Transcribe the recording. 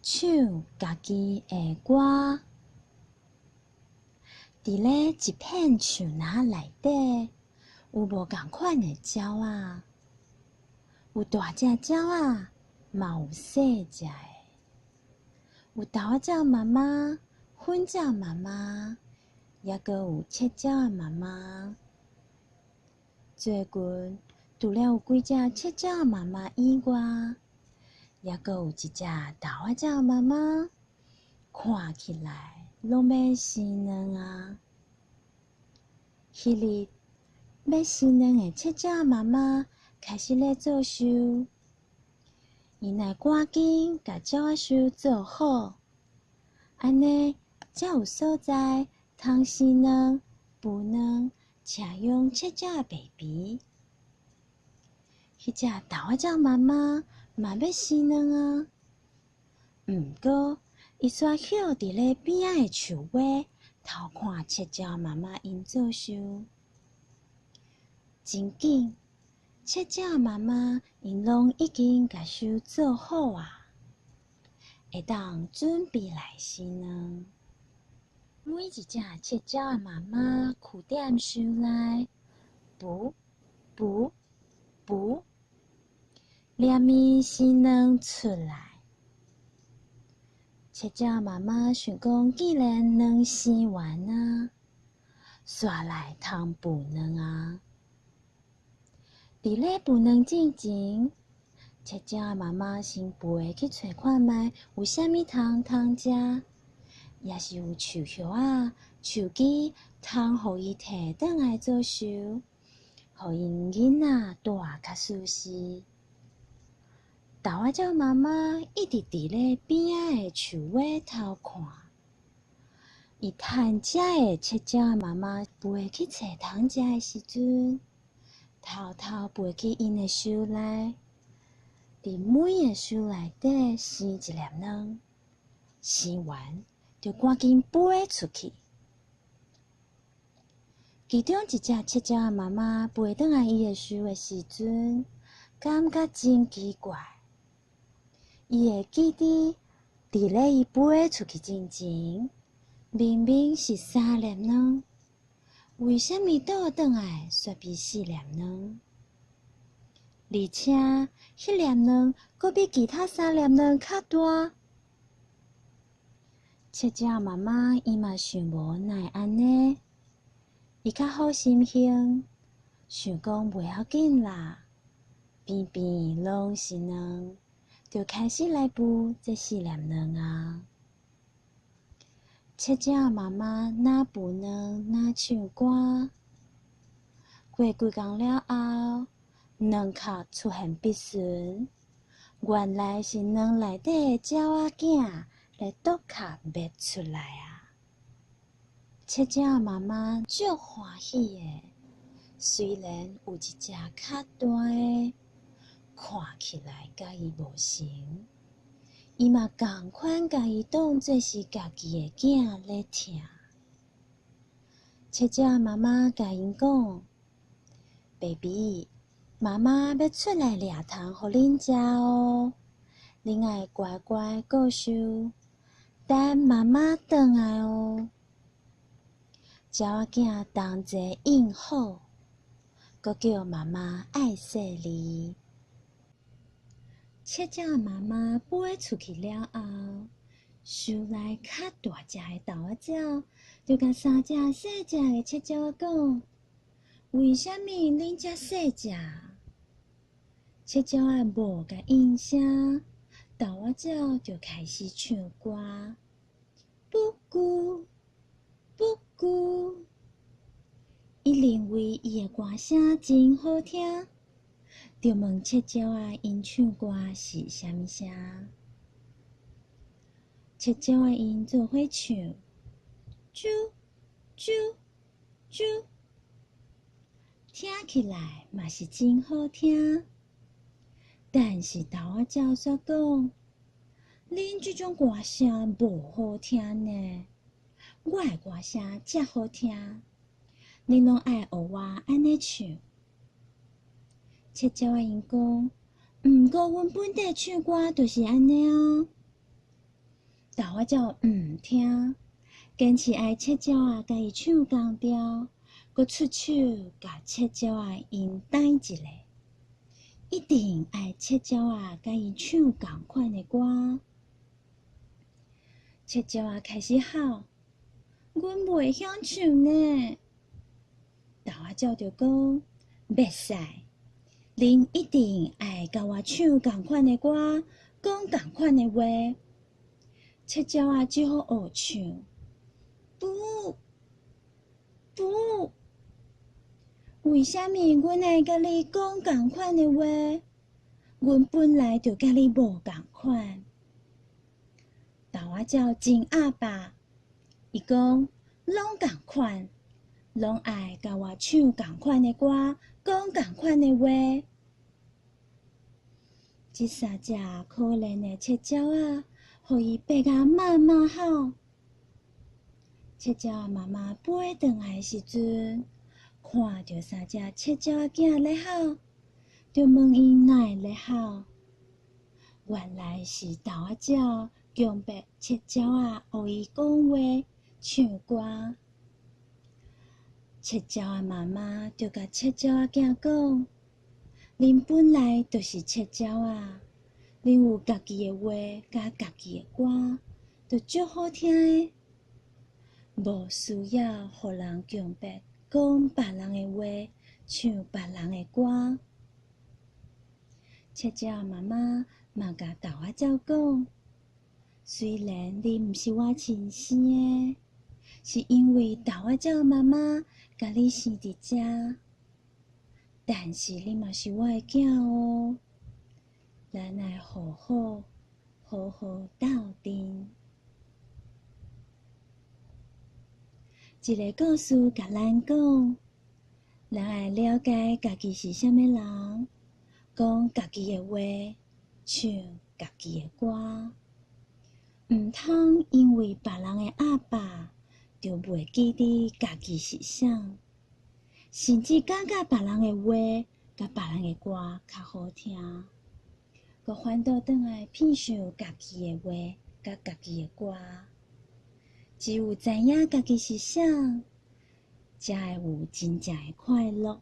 唱家己的歌。伫咧一片树林内底，有无共款的鸟仔，有大只鸟仔，嘛有细只的，有豆仔鸟妈妈、粉鸟妈妈，也阁有切鸟妈妈。最近，除了有几只切鸟妈妈以外，也阁有一只豆仔鸟妈妈，看起来拢要生卵啊！迄日，要生卵的切鸟妈妈开始咧做收，伊来赶紧甲鸟仔收做好，安尼才有所在通生卵、孵卵、请养切鸟的 baby。迄只豆仔鸟妈妈嘛要生卵啊！毋过，伊煞歇伫咧边仔的树尾，偷看切鸟妈妈因做收。真紧，切鸟妈妈因拢已经甲收做好啊，会当准备来生卵。每一只切鸟妈妈跍踮树内，孵孵孵，连咪生卵出来。切鸟妈妈想讲，既然卵生完啊，煞来通孵卵啊！伫咧孵卵之前，切鸟妈妈先飞去找看觅有啥物通食，也是有树叶啊、树枝通互伊摕转来做收，互因囡仔大较舒适。豆仔鸟妈妈一直伫咧边仔的树尾偷看，伊趁食的切鸟妈妈飞去找通食的时阵，偷偷飞去因的树内，伫每个树内底生一粒卵，生完就赶紧飞出去。其中一只切鸟妈妈飞转来伊的树的时阵，感觉真奇怪。伊会记得，伫咧伊飞出去之前，明明是3粒卵，为什么倒转来却变4粒卵？而且，迄粒卵阁比其他3粒卵较大。切鸟妈妈伊嘛想无奈安尼，伊较好心胸，想讲袂要紧啦，边边拢是卵。就开始来孵这4粒卵啊！切鸟妈妈哪孵卵哪唱歌，过几工了后，卵壳出现闭唇，原来是卵内底的鸟仔囝咧剥壳孵出来啊！切鸟妈妈足欢喜的，虽然有一只较大的。看起来甲伊无同，伊嘛共款甲伊当作是家己的囝咧疼。切鸟妈妈甲因讲 ：“baby， 妈妈要出来掠虫互恁食哦，恁爱乖乖顾收，等妈妈转来哦。”鸟仔囝同齐应好，阁叫妈妈爱说你。切鸟妈妈飞出去了后，树内较大只的豆仔鸟就甲3只细只的切鸟讲：“为什么恁遮细只？”切鸟仔无甲应声，豆仔鸟就开始唱歌：“布谷布谷。”伊认为伊的歌声真好听。就问切鸟仔因唱歌是啥物声？切鸟仔因做伙唱，啾啾啾，听起来嘛是真好听。但是豆仔鸟煞讲：“恁这种歌声无好听呢，我的歌声才好听，恁拢爱学我安尼唱。”切鸟仔因讲：“毋过阮本地唱歌就是安尼哦。”大我鸟毋听，坚持爱切鸟啊，甲伊唱共调，佮出手甲切鸟啊引带一个，一定爱切鸟啊，甲伊唱共款的歌。切鸟啊开始吼，阮袂晓唱呢。大我鸟就讲，袂使，恁一定爱甲我唱共款的歌，讲共款的话。切鸟啊只好学唱，不，不，为虾米阮会甲你讲共款的话？阮本来就甲你无共款。大我鸟真阿爸，伊讲拢共款，拢爱甲我唱共款的歌，讲共款的话。这三只可怜的切鸟啊，互伊爸啊妈妈吼。切鸟妈妈飞转来的时阵，看到三只切鸟仔咧吼，就问伊哪会咧吼。原来是大我鸟强迫切鸟啊学伊讲话、唱歌。切鸟的妈妈就甲切鸟仔讲：恁本来就是切鸟啊，恁有家己的话甲家己的歌，就足好听的，无需要互人强迫讲别人的话，唱别人的歌。切鸟妈妈嘛甲大我鸟讲：虽然你毋是我亲生的，是因为大我鸟妈妈甲你生伫遮，但是你嘛是我的囝哦。咱爱好好斗阵。这个故事甲咱讲，咱爱了解家己是啥物人，讲家己的话，唱家己的歌，毋通因为别人的阿爸就袂记得家己是啥，甚至感觉别人的话甲别人的歌较好听，佮反倒转来偏想家己的话甲家己的歌。只有知影家己是啥，才会有真正的快乐。